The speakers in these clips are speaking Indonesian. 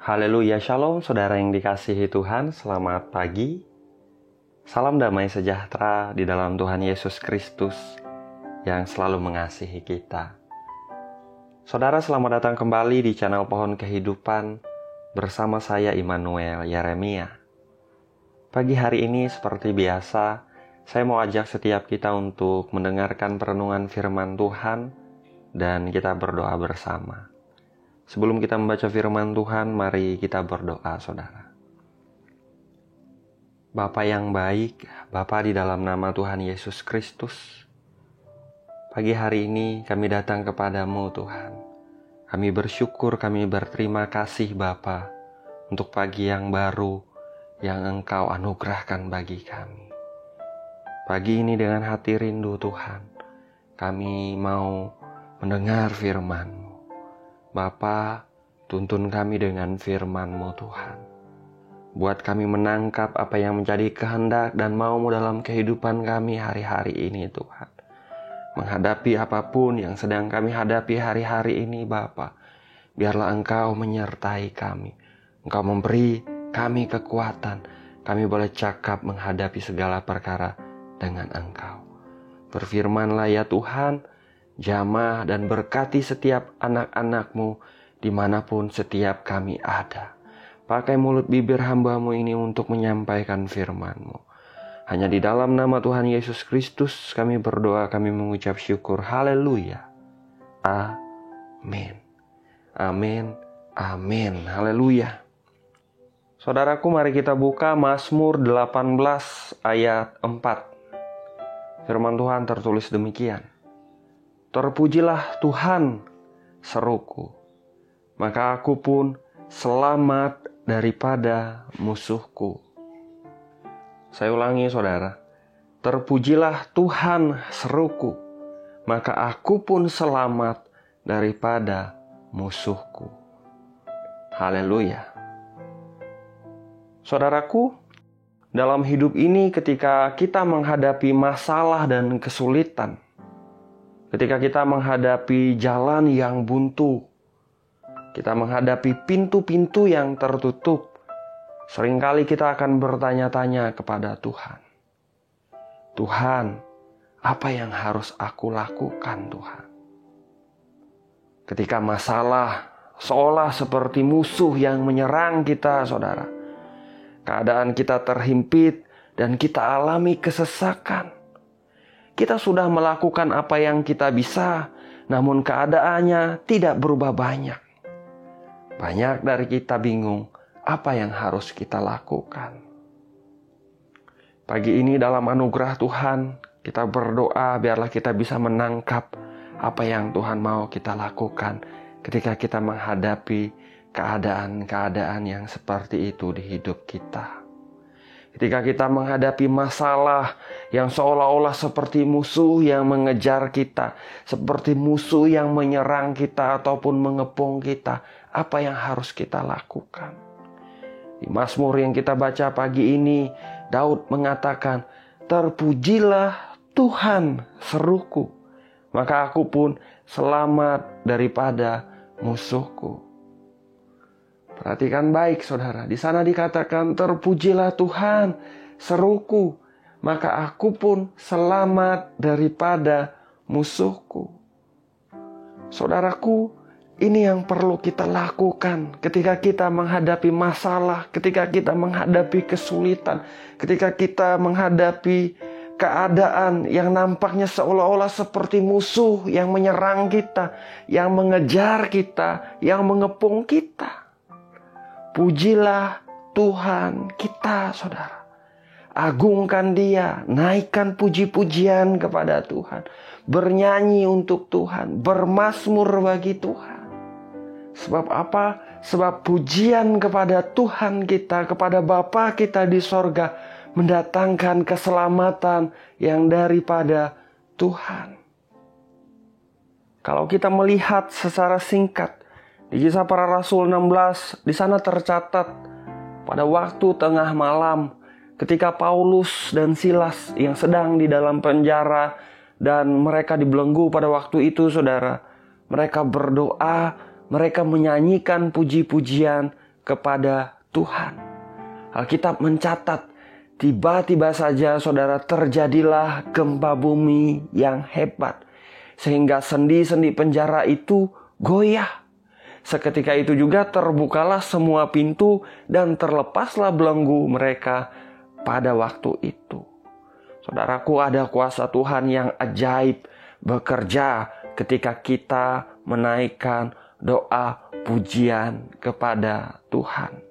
Haleluya, shalom saudara yang dikasihi Tuhan, selamat pagi. Salam damai sejahtera di dalam Tuhan Yesus Kristus yang selalu mengasihi kita. Saudara, selamat datang kembali di channel Pohon Kehidupan bersama saya Immanuel Yeremia. Pagi hari ini seperti biasa, saya mau ajak setiap kita untuk mendengarkan perenungan firman Tuhan dan kita berdoa bersama. Sebelum kita membaca firman Tuhan, mari kita berdoa, saudara. Bapa yang baik, Bapa di dalam nama Tuhan Yesus Kristus, pagi hari ini kami datang kepadamu Tuhan. Kami bersyukur, kami berterima kasih Bapa untuk pagi yang baru yang Engkau anugerahkan bagi kami. Pagi ini dengan hati rindu Tuhan, kami mau mendengar firman-Mu. Bapa, tuntun kami dengan firman-Mu Tuhan. Buat kami menangkap apa yang menjadi kehendak dan mau-Mu dalam kehidupan kami hari-hari ini Tuhan. Menghadapi apapun yang sedang kami hadapi hari-hari ini Bapa, biarlah Engkau menyertai kami. Engkau memberi kami kekuatan. Kami boleh cakap menghadapi segala perkara dengan Engkau. Berfirmanlah ya Tuhan, jamah dan berkati setiap anak-anak-Mu dimanapun setiap kami ada. Pakai mulut bibir hamba-Mu ini untuk menyampaikan firman-Mu. Hanya di dalam nama Tuhan Yesus Kristus kami berdoa, kami mengucap syukur. Haleluya. Amin. Amin. Amin. Haleluya. Saudaraku, mari kita buka Mazmur 18 ayat 4. Firman Tuhan tertulis demikian. Terpujilah Tuhan, seruku, maka aku pun selamat daripada musuhku. Saya ulangi saudara. Terpujilah Tuhan, seruku, maka aku pun selamat daripada musuhku. Haleluya. Saudaraku, dalam hidup ini ketika kita menghadapi masalah dan kesulitan, ketika kita menghadapi jalan yang buntu, kita menghadapi pintu-pintu yang tertutup, seringkali kita akan bertanya-tanya kepada Tuhan. Tuhan, apa yang harus aku lakukan Tuhan? Ketika masalah seolah seperti musuh yang menyerang kita, saudara. Keadaan kita terhimpit dan kita alami kesesakan. Kita sudah melakukan apa yang kita bisa, namun keadaannya tidak berubah banyak. Banyak dari kita bingung apa yang harus kita lakukan. Pagi ini dalam anugerah Tuhan, kita berdoa biarlah kita bisa menangkap apa yang Tuhan mau kita lakukan ketika kita menghadapi keadaan-keadaan yang seperti itu di hidup kita. Ketika kita menghadapi masalah yang seolah-olah seperti musuh yang mengejar kita, seperti musuh yang menyerang kita ataupun mengepung kita, apa yang harus kita lakukan? Di Mazmur yang kita baca pagi ini, Daud mengatakan, terpujilah Tuhan, seruku, maka aku pun selamat daripada musuhku. Perhatikan baik saudara, di sana dikatakan terpujilah Tuhan, seruku, maka aku pun selamat daripada musuhku. Saudaraku, ini yang perlu kita lakukan ketika kita menghadapi masalah, ketika kita menghadapi kesulitan, ketika kita menghadapi keadaan yang nampaknya seolah-olah seperti musuh yang menyerang kita, yang mengejar kita, yang mengepung kita. Pujilah Tuhan kita, saudara. Agungkan Dia, naikkan puji-pujian kepada Tuhan. Bernyanyi untuk Tuhan, bermazmur bagi Tuhan. Sebab apa? Sebab pujian kepada Tuhan kita, kepada Bapa kita di sorga, mendatangkan keselamatan yang daripada Tuhan. Kalau kita melihat secara singkat, di Kisah Para Rasul 16, di sana tercatat pada waktu tengah malam ketika Paulus dan Silas yang sedang di dalam penjara dan mereka dibelenggu pada waktu itu, saudara. Mereka berdoa, mereka menyanyikan puji-pujian kepada Tuhan. Alkitab mencatat, tiba-tiba saja saudara terjadilah gempa bumi yang hebat, sehingga sendi-sendi penjara itu goyah. Seketika itu juga terbukalah semua pintu dan terlepaslah belenggu mereka pada waktu itu. Saudaraku, ada kuasa Tuhan yang ajaib bekerja ketika kita menaikkan doa pujian kepada Tuhan.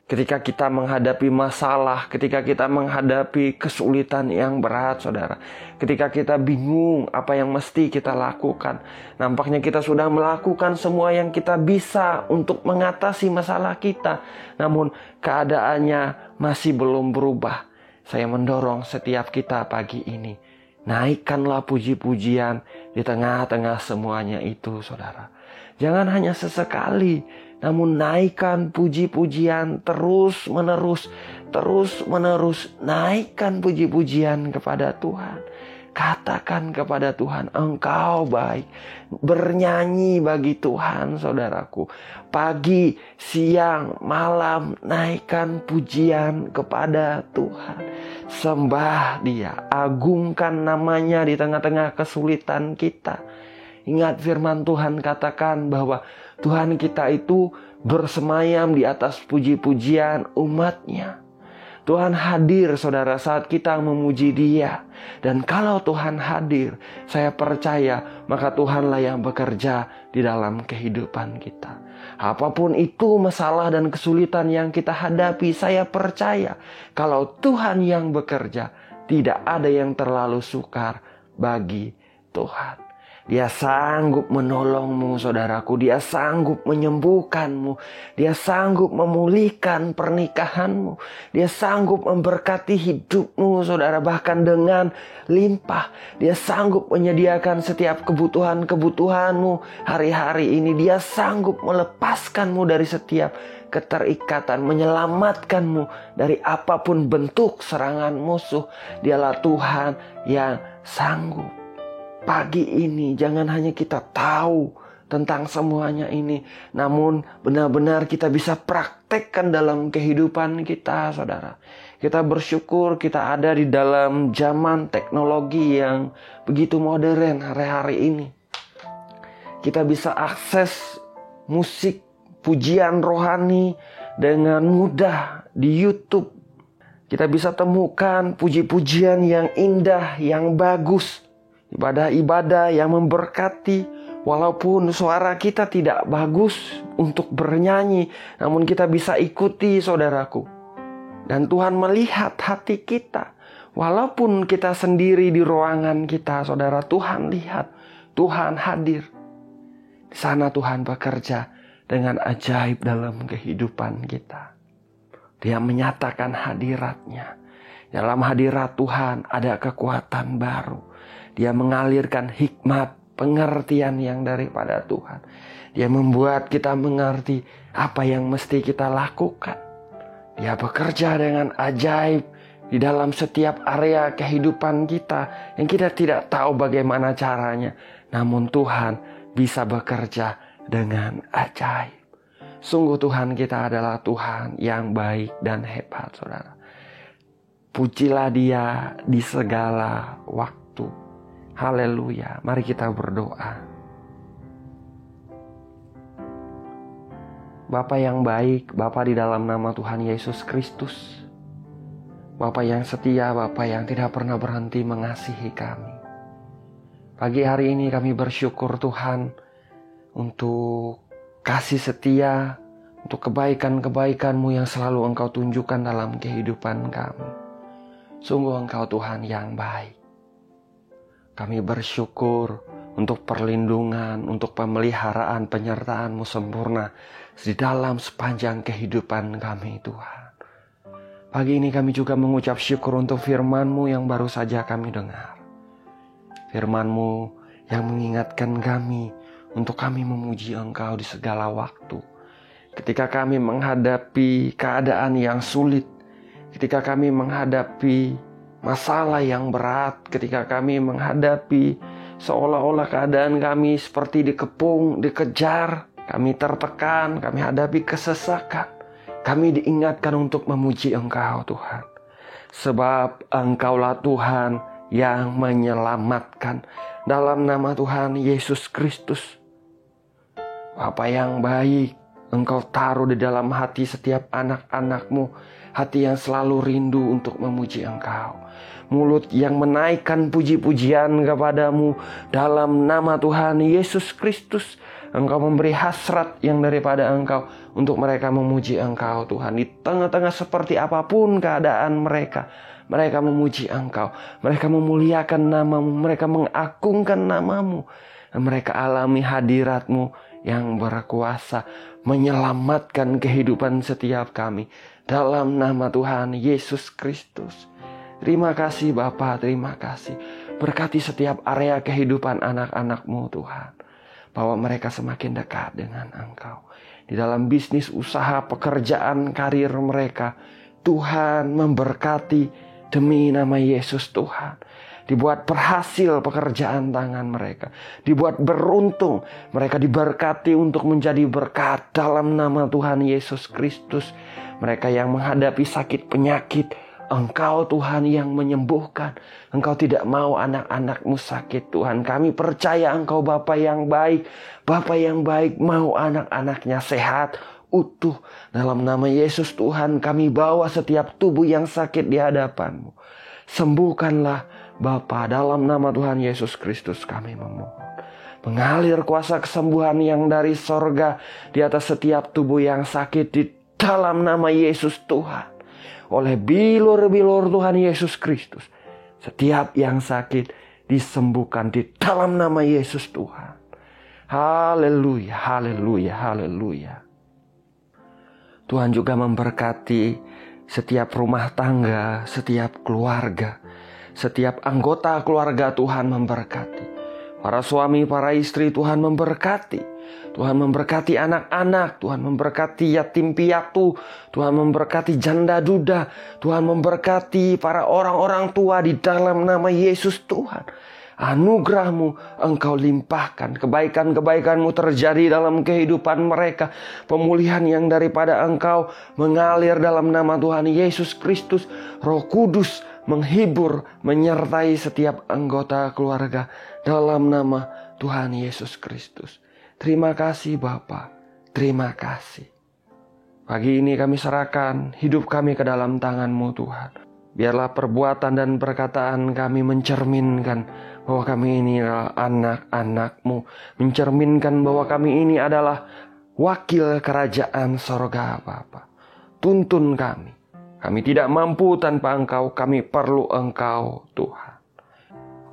Ketika kita menghadapi masalah, ketika kita menghadapi kesulitan yang berat, saudara. Ketika kita bingung apa yang mesti kita lakukan. Nampaknya kita sudah melakukan semua yang kita bisa untuk mengatasi masalah kita. Namun keadaannya masih belum berubah. Saya mendorong setiap kita pagi ini. Naikkanlah puji-pujian di tengah-tengah semuanya itu, saudara. Jangan hanya sesekali, namun naikkan puji-pujian terus menerus. Naikkan puji-pujian kepada Tuhan. Katakan kepada Tuhan, Engkau baik. Bernyanyi bagi Tuhan, saudaraku. Pagi, siang, malam, naikkan pujian kepada Tuhan. Sembah Dia, agungkan namanya di tengah-tengah kesulitan kita. Ingat firman Tuhan katakan bahwa Tuhan kita itu bersemayam di atas puji-pujian umat-Nya. Tuhan hadir, saudara, saat kita memuji Dia. Dan kalau Tuhan hadir, saya percaya maka Tuhanlah yang bekerja di dalam kehidupan kita. Apapun itu masalah dan kesulitan yang kita hadapi, saya percaya kalau Tuhan yang bekerja, tidak ada yang terlalu sukar bagi Tuhan. Dia sanggup menolongmu, saudaraku. Dia sanggup menyembuhkanmu. Dia sanggup memulihkan pernikahanmu. Dia sanggup memberkati hidupmu, saudara, bahkan dengan limpah. Dia sanggup menyediakan setiap kebutuhan-kebutuhanmu hari-hari ini. Dia sanggup melepaskanmu dari setiap keterikatan, menyelamatkanmu dari apapun bentuk serangan musuh. Dialah Tuhan yang sanggup. Pagi ini jangan hanya kita tahu tentang semuanya ini, namun benar-benar kita bisa praktekkan dalam kehidupan kita, saudara. Kita bersyukur kita ada di dalam zaman teknologi yang begitu modern hari-hari ini. Kita bisa akses musik, pujian rohani dengan mudah di YouTube. Kita bisa temukan puji-pujian yang indah, yang bagus. Ibadah-ibadah yang memberkati, walaupun suara kita tidak bagus untuk bernyanyi, namun kita bisa ikuti, saudaraku. Dan Tuhan melihat hati kita. Walaupun kita sendiri di ruangan kita, saudara, Tuhan lihat, Tuhan hadir. Di sana Tuhan bekerja dengan ajaib dalam kehidupan kita. Dia menyatakan hadirat-Nya. Dalam hadirat Tuhan ada kekuatan baru. Dia mengalirkan hikmat, pengertian yang daripada Tuhan. Dia membuat kita mengerti apa yang mesti kita lakukan. Dia bekerja dengan ajaib di dalam setiap area kehidupan kita yang kita tidak tahu bagaimana caranya. Namun Tuhan bisa bekerja dengan ajaib. Sungguh Tuhan kita adalah Tuhan yang baik dan hebat, saudara. Pujilah Dia di segala waktu. Haleluya. Mari kita berdoa. Bapa yang baik, Bapa di dalam nama Tuhan Yesus Kristus. Bapa yang setia, Bapa yang tidak pernah berhenti mengasihi kami. Pagi hari ini kami bersyukur Tuhan untuk kasih setia, untuk kebaikan-kebaikan-Mu yang selalu Engkau tunjukkan dalam kehidupan kami. Sungguh Engkau Tuhan yang baik. Kami bersyukur untuk perlindungan, untuk pemeliharaan, penyertaan-Mu sempurna di dalam sepanjang kehidupan kami, Tuhan. Pagi ini kami juga mengucap syukur untuk firman-Mu yang baru saja kami dengar. Firman-Mu yang mengingatkan kami untuk kami memuji Engkau di segala waktu. Ketika kami menghadapi keadaan yang sulit, ketika kami menghadapi masalah yang berat, ketika kami menghadapi seolah-olah keadaan kami seperti dikepung, dikejar, kami tertekan, kami hadapi kesesakan. Kami diingatkan untuk memuji Engkau Tuhan. Sebab Engkaulah Tuhan yang menyelamatkan. Dalam nama Tuhan Yesus Kristus. Bapa yang baik, Engkau taruh di dalam hati setiap anak-anak-Mu. Hati yang selalu rindu untuk memuji Engkau. Mulut yang menaikkan puji-pujian kepadamu. Dalam nama Tuhan Yesus Kristus. Engkau memberi hasrat yang daripada Engkau untuk mereka memuji Engkau Tuhan. Di tengah-tengah seperti apapun keadaan mereka, mereka memuji Engkau. Mereka memuliakan nama-Mu, mereka mengagungkan nama-Mu. Dan mereka alami hadirat-Mu yang berkuasa menyelamatkan kehidupan setiap kami. Dalam nama Tuhan Yesus Kristus. Terima kasih Bapa, terima kasih. Berkati setiap area kehidupan anak-anak-Mu Tuhan. Bahwa mereka semakin dekat dengan Engkau. Di dalam bisnis, usaha, pekerjaan, karir mereka. Tuhan memberkati demi nama Yesus Tuhan. Dibuat berhasil pekerjaan tangan mereka. Dibuat beruntung. Mereka diberkati untuk menjadi berkat dalam nama Tuhan Yesus Kristus. Mereka yang menghadapi sakit penyakit. Engkau Tuhan yang menyembuhkan. Engkau tidak mau anak-anak-Mu sakit Tuhan. Kami percaya Engkau Bapa yang baik. Bapa yang baik mau anak-anaknya sehat, utuh. Dalam nama Yesus Tuhan kami bawa setiap tubuh yang sakit di hadapan-Mu. Sembuhkanlah Bapa, dalam nama Tuhan Yesus Kristus kami memohon. Mengalir kuasa kesembuhan yang dari sorga di atas setiap tubuh yang sakit di dalam nama Yesus Tuhan. Oleh bilur-bilur Tuhan Yesus Kristus. Setiap yang sakit disembuhkan di dalam nama Yesus Tuhan. Haleluya, haleluya, haleluya. Tuhan juga memberkati setiap rumah tangga, setiap keluarga. Setiap anggota keluarga Tuhan memberkati. Para suami, para istri Tuhan memberkati. Tuhan memberkati anak-anak, Tuhan memberkati yatim piatu, Tuhan memberkati janda duda, Tuhan memberkati para orang-orang tua di dalam nama Yesus Tuhan. Anugerah-Mu Engkau limpahkan, kebaikan-kebaikan-Mu terjadi dalam kehidupan mereka. Pemulihan yang daripada Engkau mengalir dalam nama Tuhan Yesus Kristus. Roh Kudus menghibur, menyertai setiap anggota keluarga dalam nama Tuhan Yesus Kristus. Terima kasih Bapa, terima kasih. Pagi ini kami serahkan hidup kami ke dalam tangan-Mu Tuhan. Biarlah perbuatan dan perkataan kami mencerminkan bahwa kami ini adalah anak-anak-Mu. Mencerminkan bahwa kami ini adalah wakil kerajaan sorga Bapa. Tuntun kami. Kami tidak mampu tanpa Engkau, kami perlu Engkau Tuhan.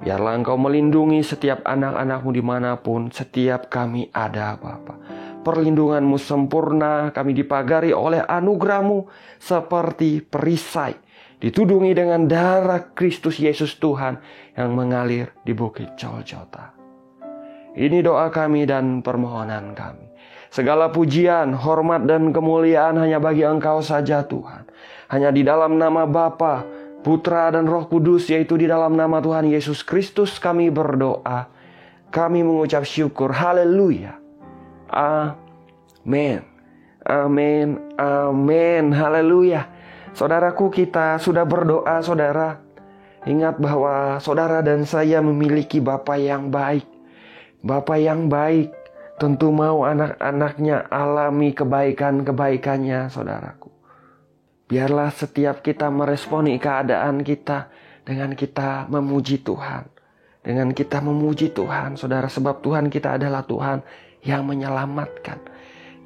Biarlah Engkau melindungi setiap anak-anak-Mu dimanapun, setiap kami ada Bapa. Perlindungan-Mu sempurna, kami dipagari oleh anugerah-Mu seperti perisai. Ditudungi dengan darah Kristus Yesus Tuhan yang mengalir di Bukit Golgota. Ini doa kami dan permohonan kami. Segala pujian, hormat dan kemuliaan hanya bagi Engkau saja Tuhan. Hanya di dalam nama Bapa, Putra dan Roh Kudus, yaitu di dalam nama Tuhan Yesus Kristus kami berdoa. Kami mengucap syukur. Haleluya. Amin. Amin. Amin. Haleluya. Saudaraku, kita sudah berdoa, saudara. Ingat bahwa saudara dan saya memiliki Bapa yang baik. Bapa yang baik tentu mau anak-anaknya alami kebaikan-kebaikannya, saudaraku. Biarlah setiap kita meresponi keadaan kita dengan kita memuji Tuhan. Dengan kita memuji Tuhan, saudara, sebab Tuhan kita adalah Tuhan yang menyelamatkan.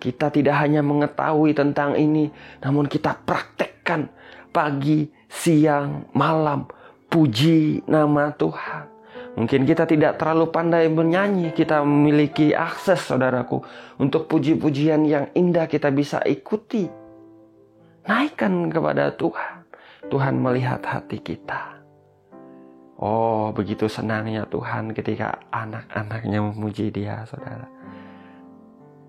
Kita tidak hanya mengetahui tentang ini, namun kita praktekkan pagi, siang, malam. Puji nama Tuhan. Mungkin kita tidak terlalu pandai menyanyi, kita memiliki akses, saudaraku, untuk puji-pujian yang indah kita bisa ikuti. Naikkan kepada Tuhan. Tuhan melihat hati kita. Oh, begitu senangnya Tuhan ketika anak-anaknya memuji Dia, saudara.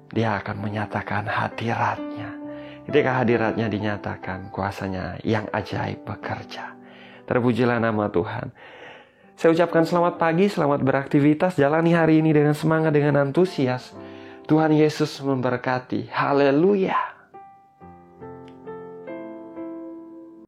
Dia akan menyatakan hadirat-Nya. Ketika hadirat-Nya dinyatakan, kuasanya yang ajaib bekerja. Terpujilah nama Tuhan. Saya ucapkan selamat pagi, selamat beraktivitas. Jalani hari ini dengan semangat, dengan antusias. Tuhan Yesus memberkati. Haleluya.